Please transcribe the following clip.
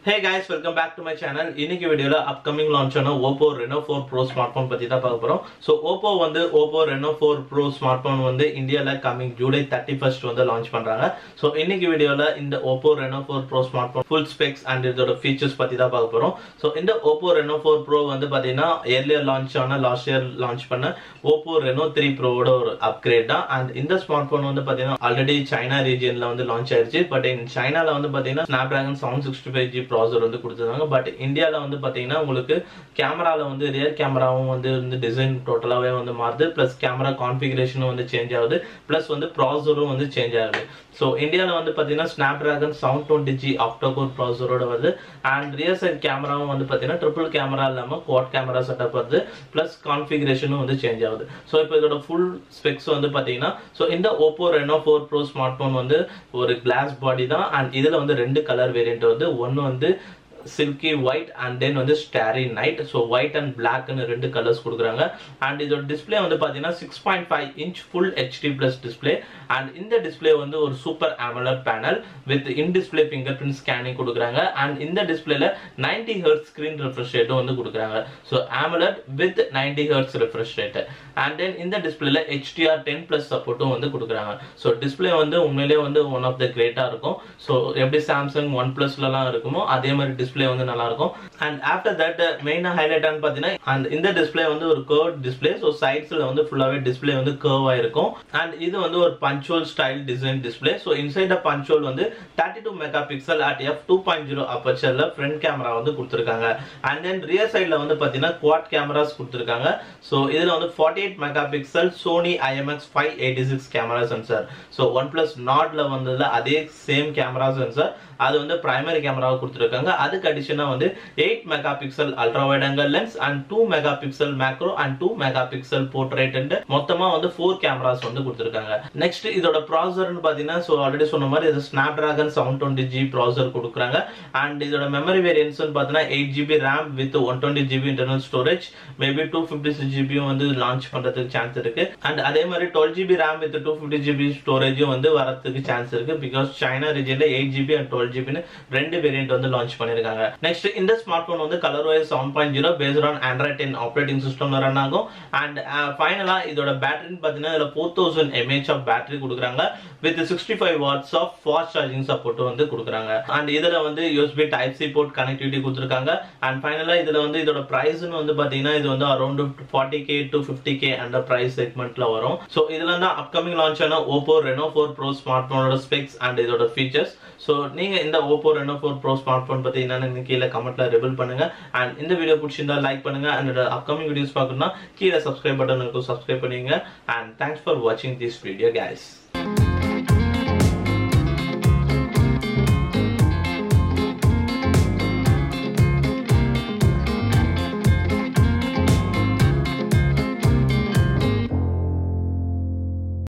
Hey guys, welcome back to my channel. இன்னைக்கு வீடியோல upcoming launch ஆன Oppo Reno 4 Pro smartphone பத்தி தான் பார்க்க போறோம். So Oppo Reno 4 Pro smartphone வந்து இந்தியால coming July 31st வந்து launch பண்றாங்க. So இன்னைக்கு வீடியோல இந்த Oppo Reno 4 Pro smartphone full specs and இதோட features பத்தி தான் பார்க்க போறோம். So இந்த Oppo Reno 4 Pro வந்து பாத்தீங்கன்னா earlier launch ஆன last year launch பண்ண Oppo Reno 3 Pro ஓட ஒரு upgrade தான். And இந்த smartphone வந்து பாத்தீங்கன்னா already China regionல வந்து launch ஆயிருச்சு. But in Chinaல வந்து பாத்தீங்கன்னா Snapdragon 765G processor வந்து கொடுத்திருக்காங்க. பட் இந்தியால வந்து பாத்தீங்கன்னா உங்களுக்கு கேமரால வந்து ரியர் கேமராவும் வந்து டிசைன் டோட்டலாவே வந்து மாறுது. பிளஸ் கேமரா கான்ஃபிகரேஷனும் வந்து சேஞ்ச் ஆகுது. பிளஸ் வந்து ப்ராசஸரும் வந்து சேஞ்ச் ஆகுது. ஸோ இந்தியாவில் வந்து பார்த்தீங்கன்னா Snapdragon 720G ஆக்டோகோர் ப்ராசஸரோட வருது. அண்ட் ரியர் சைட் கேமராவும் வந்து பார்த்தீங்கன்னா ட்ரிபிள் கேமரா இல்லாமல் குவாட் கேமரா செட்டப் வருது. ப்ளஸ் கான்ஃபிகரேஷனும் வந்து சேஞ்ச் ஆகுது. ஸோ இப்போ இதோட ஃபுல் ஸ்பெக்ஸ் வந்து பார்த்தீங்கன்னா ஸோ இந்த Oppo Reno 4 Pro smart phone வந்து ஒரு கிளாஸ் பாடி தான். அண்ட் இதில் வந்து ரெண்டு கலர் வேரியன்ட் வந்து ஒன்று வந்து silky white and then வந்து starry night. so white and black னு ரெண்டு கலர்ஸ் கொடுக்குறாங்க. and இதோட டிஸ்ப்ளே வந்து பாத்தீங்கன்னா 6.5 inch full HD plus display. and இந்த டிஸ்ப்ளே வந்து ஒரு super AMOLED panel with in display fingerprint scanning கொடுக்குறாங்க. and இந்த டிஸ்ப்ளேல 90 Hz screen refresh rate வந்து கொடுக்குறாங்க. so AMOLED with 90 Hz refresh rate. and then இந்த டிஸ்ப்ளேல HDR10 plus சப்போர்ட்டும் வந்து கொடுக்குறாங்க. so டிஸ்ப்ளே வந்து உண்மையிலேயே வந்து ஒன் ஆஃப் த கிரேட்டா இருக்கும். so எப்படி சாம்சங் OnePlusலலாம் இருக்குமோ அதே மாதிரி டிஸ்ப்ளே வந்து நல்லா இருக்கும். and after that மெயினா ஹைலைட் ஆன பாத்தீங்கன்னா and இந்த டிஸ்ப்ளே வந்து ஒரு curved display. so சைட்ஸ்ல வந்து ஃபுல்லாவே டிஸ்ப்ளே வந்து curve ஆயிருக்கும். and இது வந்து ஒரு punch hole style design display. so inside the punch hole வந்து 32 megapixel at f2.0 apertureல front camera வந்து கொடுத்திருக்காங்க. and then rear sideல வந்து பாத்தீங்கன்னா quad cameras கொடுத்திருக்காங்க. so இதுல வந்து 48 megapixel Sony IMX586 camera sensor. so OnePlus Nordல வந்ததுல அதே சேம் கேமரா சென்சார் அது வந்து பிரைமரி கேமராவை கொடுத்திருக்காங்க. அதுக்கு அடிஷனா வந்து 8 megapixel ultra wide angle lens and 2 megapixel macro and 2 megapixel portrait and மொத்தமா வந்து 4 கேமராஸ் வந்து கொடுத்திருக்காங்க. நெக்ஸ்ட் இதோட ப்ராசஸர்னு பாத்தீங்கன்னா சோ ஆல்ரெடி சொன்ன மாதிரி இது Snapdragon 720G ப்ராசஸர் கொடுக்குறாங்க. and இதோட மெமரி வேரியன்ட்ஸ் பாத்தீங்கன்னா 8GB RAM with 120GB internal storage. Maybe 256GB வந்து லான்ச் பண்றதுக்கு சான்ஸ் இருக்கு. and அதே மாதிரி 12GB RAM with 250GB storage வந்து வரதுக்கு சான்ஸ் இருக்கு. because China regionல 8GB and 12GB ரெண்டு வேரியன்ட் வந்து லான்ச் பண்ணிருக்காங்க. நெக்ஸ்ட் இந்த ஸ்மார்ட் போன் வந்து ColorOS 7.0 based on Android 10 operating சிஸ்டம்ல ரன் ஆகும். and ஃபைனலா இதோட பேட்டரி பாத்தீங்கன்னா இதுல 4000 mAh ஆஃப் பேட்டரி கொடுக்குறாங்க with 65 watts of fast charging support வந்து கொடுக்குறாங்க. and இதுல வந்து USB type C port connectivity கொடுத்திருக்காங்க. and ஃபைனலா இதுல வந்து இதோட பிரைஸ்னு வந்து பாத்தீங்கன்னா இது வந்து அரௌண்ட் 40k to 50k அந்த பிரைஸ் செக்மெண்ட்ல வரும். சோ இதெல்லாம் தான் அப்கமிங் லான்ச் ஆன Oppo Reno 4 Pro ஸ்மார்ட் போனோட ஸ்பெக்ஸ் and இதோட ஃபீச்சர்ஸ். சோ நீங்க இந்த Oppo Reno 4 Pro ஸ்மார்ட்போன் பத்தி என்னன்னு கீழ கமெண்ட்ல ரிவீல் பண்ணுங்க. and இந்த வீடியோ பிடிச்சிருந்தா லைக் பண்ணுங்க. and upcoming வீடியோஸ் பார்க்கணும்னா கீழ subscribe பட்டன் இருக்கும், subscribe பண்ணுங்க. and thanks for watching this video guys.